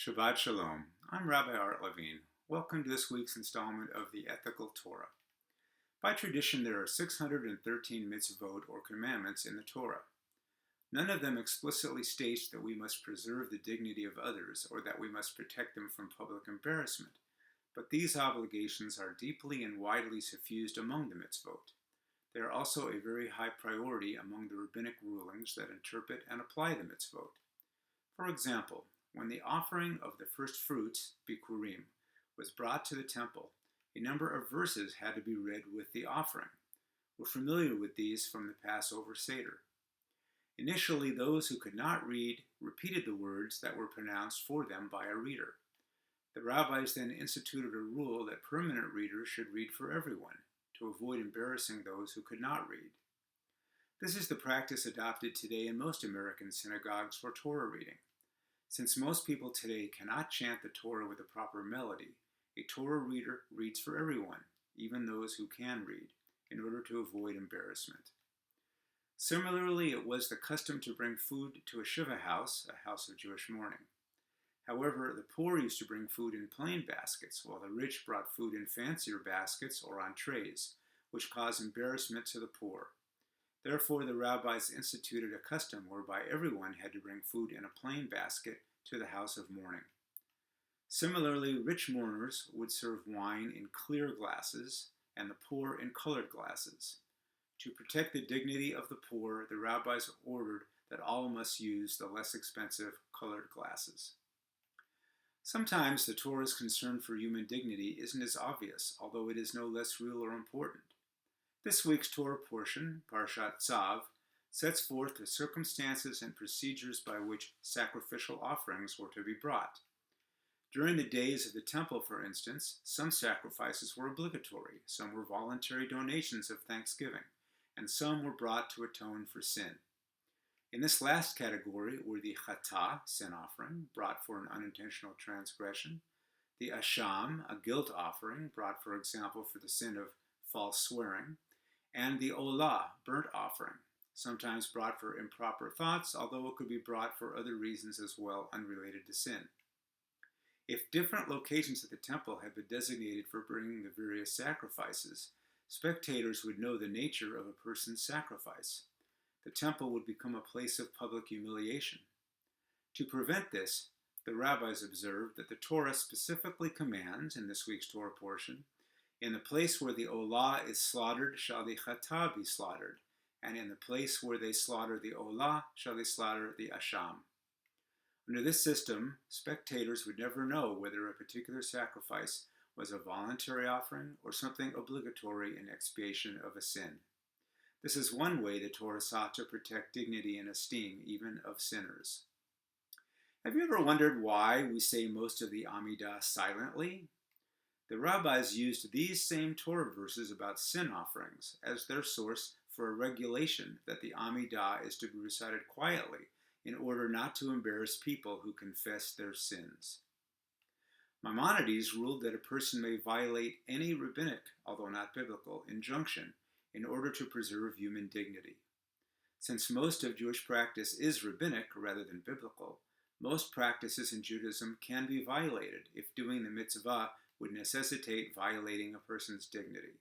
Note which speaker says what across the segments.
Speaker 1: Shabbat Shalom. I'm Rabbi Art Levine. Welcome to this week's installment of the Ethical Torah. By tradition, there are 613 mitzvot or commandments in the Torah. None of them explicitly states that we must preserve the dignity of others or that we must protect them from public embarrassment, but these obligations are deeply and widely suffused among the mitzvot. They are also a very high priority among the rabbinic rulings that interpret and apply the mitzvot. For example, when the offering of the first fruits, bikurim, was brought to the temple, a number of verses had to be read with the offering. We're familiar with these from the Passover Seder. Initially, those who could not read repeated the words that were pronounced for them by a reader. The rabbis then instituted a rule that permanent readers should read for everyone, to avoid embarrassing those who could not read. This is the practice adopted today in most American synagogues for Torah reading. Since most people today cannot chant the Torah with a proper melody, a Torah reader reads for everyone, even those who can read, in order to avoid embarrassment. Similarly, it was the custom to bring food to a shiva house, a house of Jewish mourning. However, the poor used to bring food in plain baskets, while the rich brought food in fancier baskets or on trays, which caused embarrassment to the poor. Therefore, the rabbis instituted a custom whereby everyone had to bring food in a plain basket to the house of mourning. Similarly, rich mourners would serve wine in clear glasses and the poor in colored glasses. To protect the dignity of the poor, the rabbis ordered that all must use the less expensive colored glasses. Sometimes the Torah's concern for human dignity isn't as obvious, although it is no less real or important. This week's Torah portion, DvarTorahTzav3, sets forth the circumstances and procedures by which sacrificial offerings were to be brought. During the days of the temple, for instance, some sacrifices were obligatory, some were voluntary donations of thanksgiving, and some were brought to atone for sin. In this last category were the chatah, sin offering, brought for an unintentional transgression, the asham, a guilt offering, brought, for example, for the sin of false swearing, and the olah, burnt offering, sometimes brought for improper thoughts, although it could be brought for other reasons as well unrelated to sin. If different locations at the temple had been designated for bringing the various sacrifices, spectators would know the nature of a person's sacrifice. The temple would become a place of public humiliation. To prevent this, the rabbis observed that the Torah specifically commands, in this week's Torah portion, in the place where the olah is slaughtered shall the chatah be slaughtered, and in the place where they slaughter the olah shall they slaughter the asham. Under this system, spectators would never know whether a particular sacrifice was a voluntary offering or something obligatory in expiation of a sin. This is one way the Torah sought to protect dignity and esteem even of sinners. Have you ever wondered why we say most of the Amidah silently? The rabbis used these same Torah verses about sin offerings as their source for a regulation that the Amidah is to be recited quietly in order not to embarrass people who confess their sins. Maimonides ruled that a person may violate any rabbinic, although not biblical, injunction in order to preserve human dignity. Since most of Jewish practice is rabbinic rather than biblical, most practices in Judaism can be violated if doing the mitzvah would necessitate violating a person's dignity.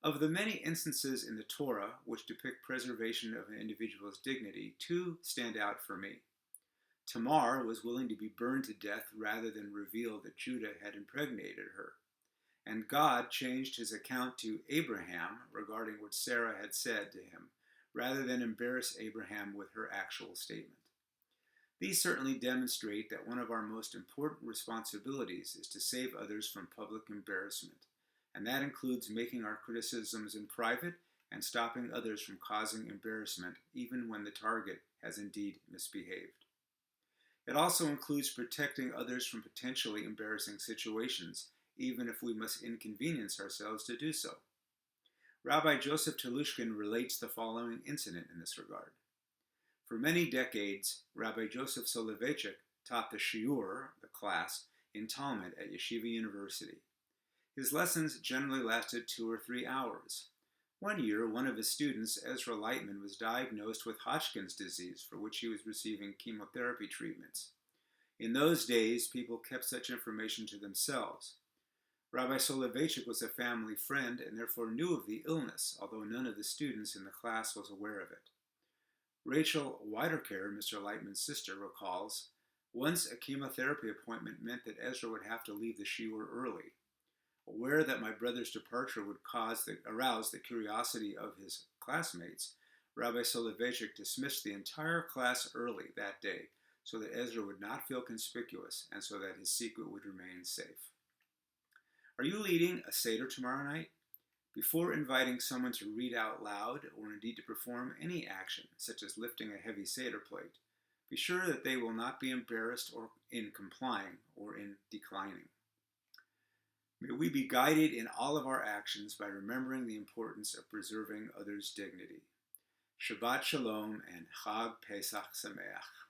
Speaker 1: Of the many instances in the Torah which depict preservation of an individual's dignity, two stand out for me. Tamar was willing to be burned to death rather than reveal that Judah had impregnated her. And God changed his account to Abraham regarding what Sarah had said to him, rather than embarrass Abraham with her actual statement. These certainly demonstrate that one of our most important responsibilities is to save others from public embarrassment, and that includes making our criticisms in private and stopping others from causing embarrassment, even when the target has indeed misbehaved. It also includes protecting others from potentially embarrassing situations, even if we must inconvenience ourselves to do so. Rabbi Joseph Telushkin relates the following incident in this regard. For many decades, Rabbi Joseph Soloveitchik taught the shiur, the class, in Talmud at Yeshiva University. His lessons generally lasted 2 or 3 hours. One year, one of his students, Ezra Lightman, was diagnosed with Hodgkin's disease, for which he was receiving chemotherapy treatments. In those days, people kept such information to themselves. Rabbi Soloveitchik was a family friend and therefore knew of the illness, although none of the students in the class was aware of it. Rachel Wiederkehr, Mr. Lightman's sister, recalls, once a chemotherapy appointment meant that Ezra would have to leave the shiur early. Aware that my brother's departure would arouse the curiosity of his classmates, Rabbi Soloveitchik dismissed the entire class early that day so that Ezra would not feel conspicuous and so that his secret would remain safe. Are you leading a Seder tomorrow night? Before inviting someone to read out loud or indeed to perform any action, such as lifting a heavy Seder plate, be sure that they will not be embarrassed or in complying or in declining. May we be guided in all of our actions by remembering the importance of preserving others' dignity. Shabbat Shalom and Chag Pesach Sameach.